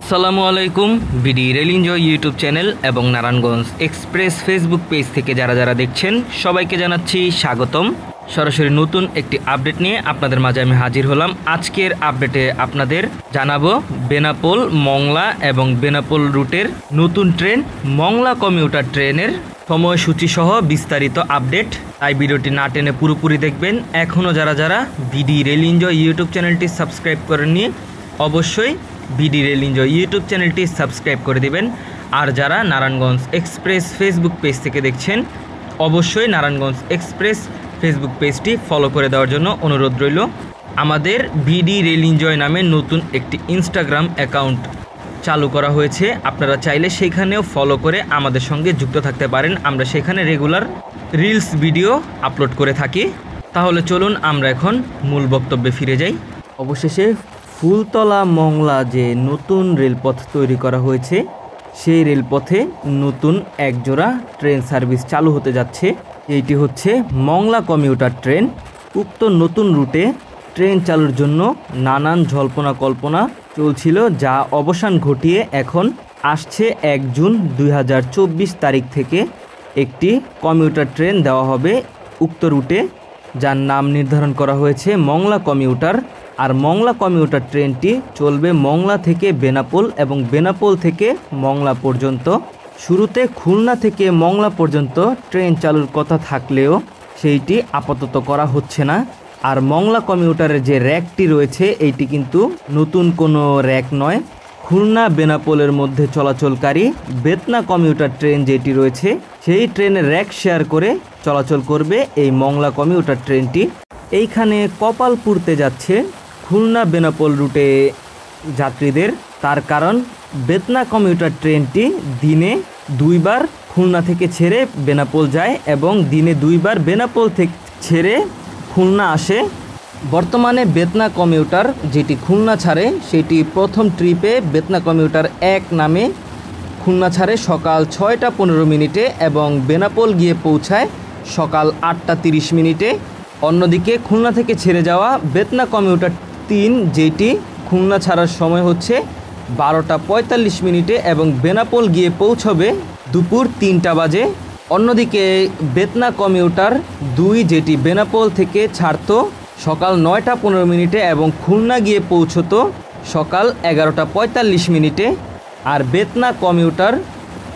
আসসালামু আলাইকুম। BD rail enjoy YouTube channel এবং নারায়ণগঞ্জ এক্সপ্রেস ফেসবুক পেজ থেকে যারা দেখছেন সবাইকে জানাচ্ছি স্বাগতম। সরাসরি নতুন একটি আপডেট নিয়ে আপনাদের মাঝে আমি হাজির হলাম। আজকের আপডেটে আপনাদের জানাবো বেনাপোল মংলা এবং বেনাপোল রুটের নতুন ট্রেন মংলা কমিউটার ট্রেনের সময়সূচি সহ বিস্তারিত আপডেট। তাই ভিডিওটি না টেনে পুরোপুরি দেখবেন। এখনও যারা বিডি রেল এনজয় ইউটিউব চ্যানেলটি সাবস্ক্রাইব করেননি অবশ্যই বিডি রেল এনজয় ইউটিউব চ্যানেলটি সাবস্ক্রাইব করে দিবেন। আর যারা নারায়ণগঞ্জ এক্সপ্রেস ফেসবুক পেজ থেকে দেখছেন অবশ্যই নারায়ণগঞ্জ এক্সপ্রেস ফেসবুক পেজটি ফলো করে দেওয়ার জন্য অনুরোধ রইল। আমাদের বিডি রেল এনজয় নামে নতুন একটি ইনস্টাগ্রাম অ্যাকাউন্ট চালু করা হয়েছে, আপনারা চাইলে সেখানেও ফলো করে আমাদের সঙ্গে যুক্ত থাকতে পারেন। আমরা সেখানে রেগুলার রিলস ভিডিও আপলোড করে থাকি। তাহলে চলুন আমরা এখন মূল বক্তব্যে ফিরে যাই। অবশেষে ফুলতলা মংলা যে নতুন রেলপথ তৈরি করা হয়েছে সেই রেলপথে নতুন একজোড়া ট্রেন সার্ভিস চালু হতে যাচ্ছে। এইটি হচ্ছে মংলা কমিউটার ট্রেন। উক্ত নতুন রুটে ট্রেন চালুর জন্য নানান জল্পনা কল্পনা চলছিল, যা অবসান ঘটিয়ে এখন আসছে 1 জুন 2024 তারিখ থেকে একটি কমিউটার ট্রেন দেওয়া হবে উক্ত রুটে, যার নাম নির্ধারণ করা হয়েছে মংলা কমিউটার। আর মংলা কমিউটার ট্রেনটি চলবে মংলা থেকে বেনাপোল এবং বেনাপোল থেকে মংলা পর্যন্ত। শুরুতে খুলনা থেকে মংলা পর্যন্ত ট্রেন চালুর কথা থাকলেও সেইটি আপাতত করা হচ্ছে না। আর মংলা কমিউটারের যে র্যাকটি রয়েছে এইটি কিন্তু নতুন কোনো র্যাক নয়। খুলনা বেনাপোলের মধ্যে চলাচলকারী বেতনা কমিউটার ট্রেন যেটি রয়েছে সেই ট্রেনের র্যাক শেয়ার করে চলাচল করবে এই মংলা কমিউটার ট্রেনটি। এইখানে কপাল পুড়তে যাচ্ছে খুলনা বেনাপোল রুটে যাত্রীদের। তার কারণ বেতনা কমিউটার ট্রেনটি দিনে 2 বার খুলনা থেকে ছেড়ে বেনাপোল যায় এবং দিনে 2 বার বেনাপোল থেকে ছেড়ে খুলনা আসে। বর্তমানে বেতনা কমিউটার যেটি খুলনা ছাড়ে সেটি প্রথম ট্রিপে বেতনা কমিউটার 1 নামে খুলনা ছাড়ে সকাল 6টা 15 মিনিটে এবং বেনাপোল গিয়ে পৌঁছায় সকাল 8টা 30 মিনিটে। অন্যদিকে খুলনা থেকে ছেড়ে যাওয়া বেতনা কমিউটার 3 যেটি খুলনা ছাড়ার সময় হচ্ছে 12টা 45 মিনিটে এবং বেনাপোল গিয়ে পৌঁছবে দুপুর 3টা বাজে। অন্যদিকে বেতনা কমিউটার 2 যেটি বেনাপোল থেকে ছাড়তো সকাল 9টা 15 মিনিটে এবং খুলনা গিয়ে পৌঁছতো সকাল 11টা 45 মিনিটে। আর বেতনা কমিউটার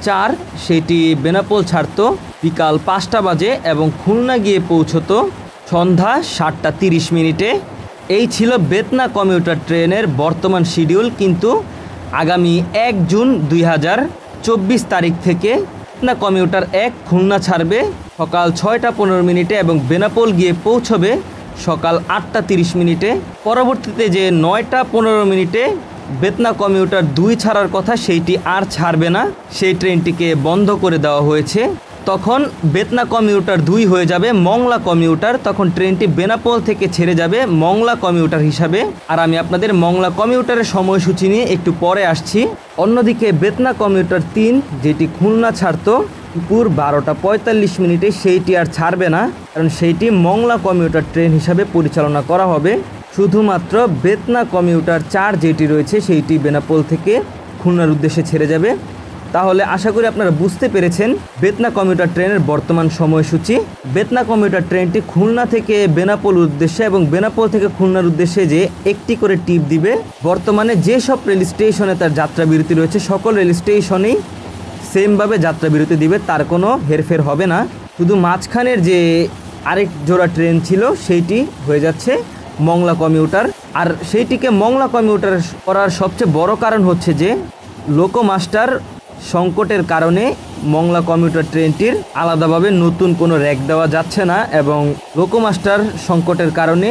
4 সেটি বেনাপোল ছাড়তো বিকাল 5টা বাজে এবং খুলনা গিয়ে পৌঁছতো সন্ধ্যা 7টা 30 মিনিটে। এই ছিল বেতনা কমিউটার ট্রেনের বর্তমান শিডিউল। কিন্তু আগামী 1 জুন 2024 তারিখ থেকে বেতনা কমিউটার 1 খুলনা ছাড়বে সকাল 6টা 15 মিনিটে এবং বেনাপোল গিয়ে পৌঁছবে সকাল 8টা 30 মিনিটে। পরবর্তীতে যে 9টা 15 মিনিটে বেতনা কমিউটার 2 ছাড়ার কথা সেইটি আর ছাড়বে না, সেই ট্রেনটিকে বন্ধ করে দেওয়া হয়েছে। তখন বেতনা কমিউটার 2 হয়ে যাবে মংলা কমিউটার। তখন ট্রেনটি বেনাপোল থেকে ছেড়ে যাবে মংলা কমিউটার হিসাবে। আর আমি আপনাদের মংলা কমিউটারের সময়সূচি নিয়ে একটু পরে আসছি। অন্যদিকে বেতনা কমিউটার 3 যেটি খুলনা ছাড়তো দুপুর 12টা 45 মিনিটে সেইটি আর ছাড়বে না, কারণ সেইটি মংলা কমিউটার ট্রেন হিসাবে পরিচালনা করা হবে। শুধুমাত্র বেতনা কমিউটার 4 যেটি রয়েছে সেইটি বেনাপোল থেকে খুলনার উদ্দেশ্যে ছেড়ে যাবে। তাহলে আশা করি আপনারা বুঝতে পেরেছেন বেতনা কমিউটার ট্রেনের বর্তমান সময়সূচি। বেতনা কমিউটার ট্রেনটি খুলনা থেকে বেনাপোল উদ্দেশ্যে এবং বেনাপোল থেকে খুলনার উদ্দেশ্যে যে একটি করে টিপ দিবে। বর্তমানে যেসব রেল স্টেশনে তার যাত্রা বিরতি রয়েছে সকল রেল স্টেশনেই সেমভাবে যাত্রা বিরতি দিবে, তার কোনো হেরফের হবে না। শুধু মাঝখানের যে আরেক জোড়া ট্রেন ছিল সেইটি হয়ে যাচ্ছে মংলা কমিউটার। আর সেইটিকে মংলা কমিউটার করার সবচেয়ে বড় কারণ হচ্ছে যে লোকোমাস্টার সংকটের কারণে মংলা কমিউটার ট্রেনটির আলাদাভাবে নতুন কোনো র্যাক দেওয়া যাচ্ছে না এবং লোকোমাস্টার সংকটের কারণে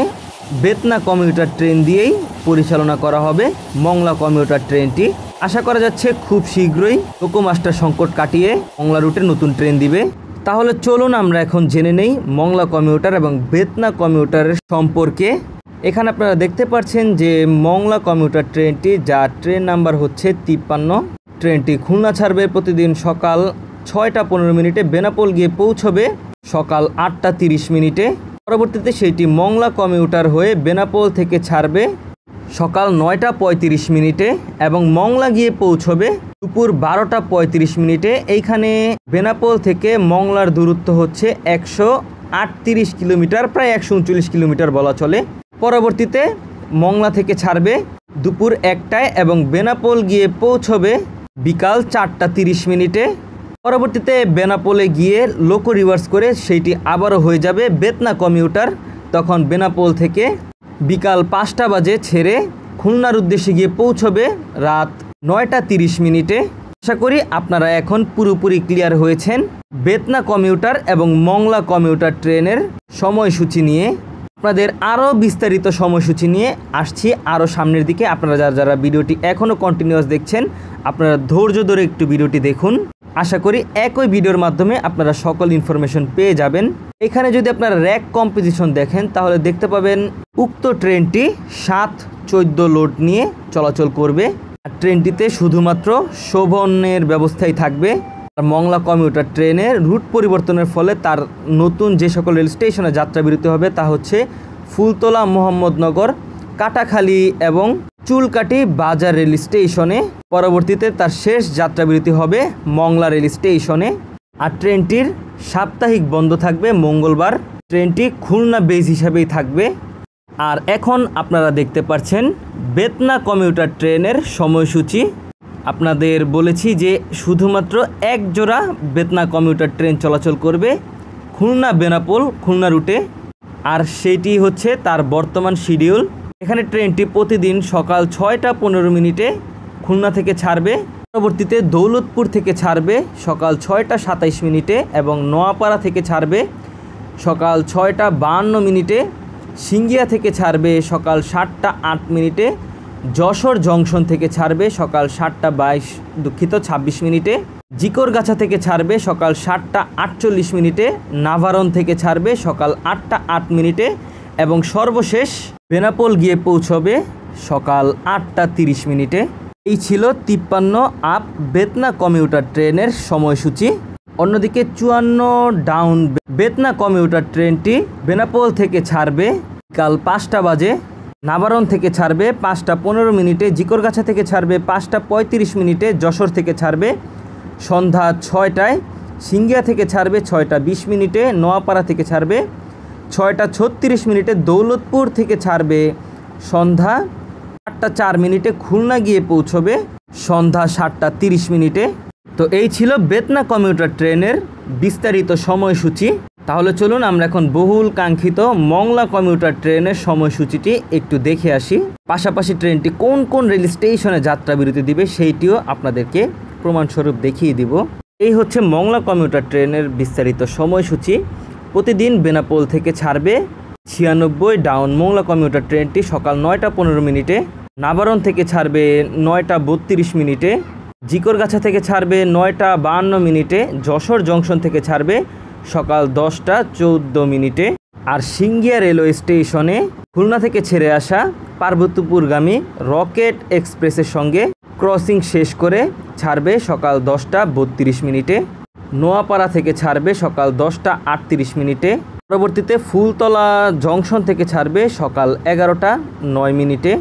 বেতনা কমিউটার ট্রেন দিয়েই পরিচালনা করা হবে মংলা কমিউটার ট্রেনটি। আশা করা যাচ্ছে খুব শীঘ্রই লোকোমাস্টার সংকট কাটিয়ে মংলা রুটে নতুন ট্রেন দিবে। তাহলে চলুন আমরা এখন জেনে নেই মংলা কমিউটার এবং বেতনা কমিউটারের সম্পর্কে। এখানে আপনারা দেখতে পাচ্ছেন যে মংলা কমিউটার ট্রেনটি, যার ট্রেন নাম্বার হচ্ছে 53, ট্রেনটি খুলনা ছাড়বে প্রতিদিন সকাল 6টা 15 মিনিটে, বেনাপোল গিয়ে পৌঁছবে সকাল 8টা 30 মিনিটে। পরবর্তীতে সেইটি মংলা কমিউটার হয়ে বেনাপোল থেকে ছাড়বে সকাল 9টা 35 মিনিটে এবং মংলা গিয়ে পৌঁছবে দুপুর 12টা 35 মিনিটে। এইখানে বেনাপোল থেকে মংলার দূরত্ব হচ্ছে 138 কিলোমিটার, প্রায় 139 কিলোমিটার বলা চলে। পরবর্তীতে মংলা থেকে ছাড়বে দুপুর 1টায় এবং বেনাপোল গিয়ে পৌঁছবে বিকাল 4টা 30 মিনিটে। পরবর্তীতে বেনাপোলে গিয়ে লোকো রিভার্স করে সেইটি আবারও হয়ে যাবে বেতনা কমিউটার। তখন বেনাপোল থেকে বিকাল 5টা বাজে ছেড়ে খুলনার উদ্দেশ্যে গিয়ে পৌঁছবে রাত 9টা 30 মিনিটে। আশা করি আপনারা এখন পুরোপুরি ক্লিয়ার হয়েছেন বেতনা কমিউটার এবং মংলা কমিউটার ট্রেনের সময়সূচি নিয়ে। আপনাদের আরও বিস্তারিত সময়সূচি নিয়ে আসছি আরও সামনের দিকে। আপনারা যারা ভিডিওটি এখনও কন্টিনিউয়াস দেখছেন, আপনারা ধৈর্য ধরে একটু ভিডিওটি দেখুন। আশা করি একই ভিডিওর মাধ্যমে আপনারা সকল ইনফরমেশন পেয়ে যাবেন। এখানে যদি আপনারা র্যাক কম্পোজিশন দেখেন তাহলে দেখতে পাবেন উক্ত ট্রেনটি 7-14 লোড নিয়ে চলাচল করবে। আর ট্রেনটিতে শুধুমাত্র শোভনের ব্যবস্থাই থাকবে। আর মংলা কমিউটার ট্রেনের রুট পরিবর্তনের ফলে তার নতুন যে সকল রেল স্টেশনে যাত্রা বিরতি হবে তা হচ্ছে ফুলতলা, মোহাম্মদনগর, কাটাখালী এবং চুলকাটি বাজার রেল স্টেশনে। পরবর্তীতে তার শেষ যাত্রাবিরতি হবে মংলা রেল স্টেশনে। আর ট্রেনটির সাপ্তাহিক বন্ধ থাকবে মঙ্গলবার। ট্রেনটি খুলনা বেস হিসাবেই থাকবে। আর এখন আপনারা দেখতে পাচ্ছেন বেতনা কমিউটার ট্রেনের সময়সূচি। আপনাদের বলেছি যে শুধুমাত্র এক জোড়া বেতনা কমিউটার ট্রেন চলাচল করবে খুলনা বেনাপোল খুলনা রুটে, আর সেটি হচ্ছে তার বর্তমান শিডিউল। এখানে ট্রেনটি প্রতিদিন সকাল 6টা 15 মিনিটে খুলনা থেকে ছাড়বে। পরবর্তীতে দৌলতপুর থেকে ছাড়বে সকাল 6টা 27 মিনিটে এবং নোয়াপাড়া থেকে ছাড়বে সকাল 6টা 52 মিনিটে। সিঙ্গিয়া থেকে ছাড়বে সকাল 7টা 8 মিনিটে। যশোর জংশন থেকে ছাড়বে সকাল 7টা 26 মিনিটে। জিকরগাছা থেকে ছাড়বে সকাল 7টা 48 মিনিটে। নাভারন থেকে ছাড়বে সকাল 8টা 8 মিনিটে এবং সর্বশেষ বেনাপোল গিয়ে পৌঁছবে সকাল 8টা 30 মিনিটে। এই ছিল 53 আপ বেতনা কমিউটার ট্রেনের সময়সূচি। অন্যদিকে 54 ডাউন বেতনা কমিউটার ট্রেনটি বেনাপোল থেকে ছাড়বে কাল 5টা বাজে, নাভারন থেকে ছাড়বে 5টা 15 মিনিটে, জিকরগাছা থেকে ছাড়বে 5টা 35 মিনিটে, যশোর থেকে ছাড়বে সন্ধ্যা 6টায়, সিঙ্গিয়া থেকে ছাড়বে 6টা 20 মিনিটে, নোয়াপাড়া থেকে ছাড়বে 6টা 36 মিনিটে, দৌলতপুর থেকে ছাড়বে সন্ধ্যা 8টা 4 মিনিটে, খুলনা গিয়ে পৌঁছবে সন্ধ্যা 7টা 30 মিনিটে। তো এই ছিল বেতনা কমিউটার ট্রেনের বিস্তারিত সময়সূচি। তাহলে চলুন আমরা এখন বহুল কাঙ্ক্ষিত মংলা কমিউটার ট্রেনের সময়সূচিটি একটু দেখে আসি। পাশাপাশি ট্রেনটি কোন কোন রেল স্টেশনে যাত্রা বিরতি দিবে সেইটিও আপনাদেরকে প্রমাণস্বরূপ দেখিয়ে দিব। এই হচ্ছে মংলা কমিউটার ট্রেনের বিস্তারিত সময়সূচি। প্রতিদিন বেনাপোল থেকে ছাড়বে 96 ডাউন মংলা কমিউটার ট্রেনটি সকাল 9টা 15 মিনিটে, নাভারন থেকে ছাড়বে 9টা 32 মিনিটে, জিকরগাছা থেকে ছাড়বে 9টা 52 মিনিটে, যশোর জংশন থেকে ছাড়বে সকাল 10টা 14 মিনিটে। আর সিঙ্গিয়া রেলওয়ে স্টেশনে খুলনা থেকে ছেড়ে আসা পার্বতীপুরগামী রকেট এক্সপ্রেসের সঙ্গে ক্রসিং শেষ করে ছাড়বে সকাল 10টা 32 মিনিটে। নোয়াপাড়া থেকে ছাড়বে সকাল 10টা 38 মিনিটে। পরবর্তীতে ফুলতলা জংশন থেকে ছাড়বে সকাল 11টা 9 মিনিটে।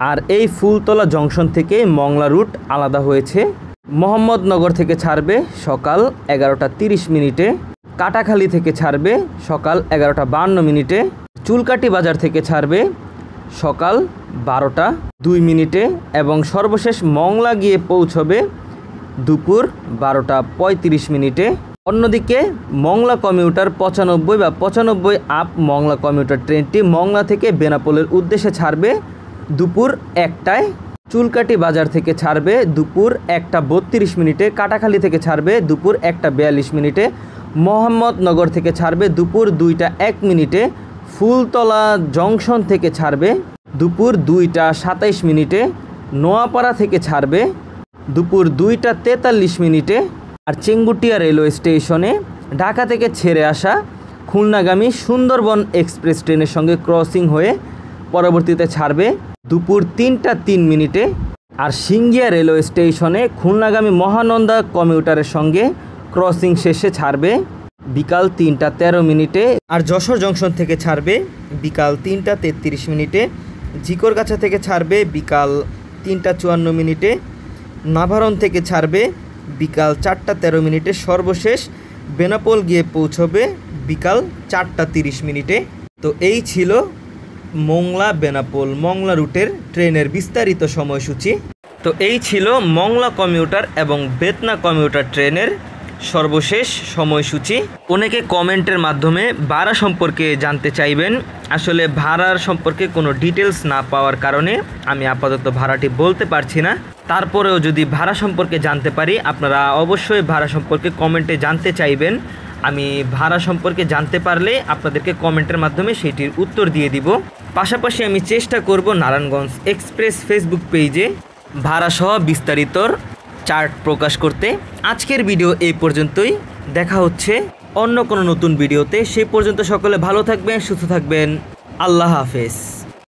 আর এই ফুলতলা জংশন থেকে মংলা রুট আলাদা হয়েছে। মোহাম্মদনগর থেকে ছাড়বে সকাল 11টা 30 মিনিটে, কাটাখালী থেকে ছাড়বে সকাল 11টা 52 মিনিটে, চুলকাটি বাজার থেকে ছাড়বে সকাল 12টা 2 মিনিটে এবং সর্বশেষ মংলা গিয়ে পৌঁছবে দুপুর 12টা 35 মিনিটে। অন্যদিকে Mongla commuter 95 up Mongla commuter ট্রেনটি মংলা থেকে বেনাপোলের উদ্দেশ্যে ছাড়বে দুপুর 1টায়, চুলকাটি বাজার থেকে ছাড়বে দুপুর 1টা 32 মিনিটে, কাটাখালী থেকে ছাড়বে দুপুর 1টা 42 মিনিটে, মোহাম্মদনগর থেকে ছাড়বে দুপুর 2টা 1 মিনিটে, ফুলতলা জংশন থেকে ছাড়বে দুপুর 2টা 27 মিনিটে, নোয়াপাড়া থেকে ছাড়বে দুপুর 2টা 43 মিনিটে। আর চেঙ্গুটিয়া রেলওয়ে স্টেশনে ঢাকা থেকে ছেড়ে আসা খুলনাগামী সুন্দরবন এক্সপ্রেস ট্রেনের সঙ্গে ক্রসিং হয়ে পরবর্তীতে ছাড়বে দুপুর 3টা 3 মিনিটে। আর সিঙ্গিয়া রেলওয়ে স্টেশনে খুলনাগামী মহানন্দা কমিউটারের সঙ্গে ক্রসিং শেষে ছাড়বে বিকাল 3টা 13 মিনিটে। আর যশোর জংশন থেকে ছাড়বে বিকাল 3টা 33 মিনিটে। ঝিকরগাছা থেকে ছাড়বে বিকাল 3:54, নাভারণ থেকে ছাড়বে বিকাল 4:13, সর্বশেষ বেনাপোল গিয়ে পৌঁছবে বিকাল 4:30। তো এই ছিল মংলা বেনাপোল মংলা রুটের ট্রেনের বিস্তারিত সময়সূচি। তো এই ছিল মংলা কমিউটার এবং বেতনা কমিউটার ট্রেনের সর্বশেষ সময়সূচি। অনেকে কমেন্টের মাধ্যমে ভাড়া সম্পর্কে জানতে চাইবেন। আসলে ভাড়ার সম্পর্কে কোনো ডিটেলস না পাওয়ার কারণে আমি আপাতত ভাড়াটি বলতে পারছি না। তারপরেও যদি ভাড়া সম্পর্কে জানতে পারি, আপনারা অবশ্যই ভাড়া সম্পর্কে কমেন্টে জানতে চাইবেন। আমি ভাড়া সম্পর্কে জানতে পারলে আপনাদেরকে কমেন্টের মাধ্যমে সেটির উত্তর দিয়ে দিব। পাশাপাশি আমি চেষ্টা করব নারায়ণগঞ্জ এক্সপ্রেস ফেসবুক পেজে ভাড়াসহ বিস্তারিতর চার্ট প্রকাশ করতে। আজকের ভিডিও এই পর্যন্তই, দেখা হচ্ছে অন্য কোনো নতুন ভিডিওতে। সেই পর্যন্ত সকলে ভালো থাকবেন, সুস্থ থাকবেন। আল্লাহ হাফেজ।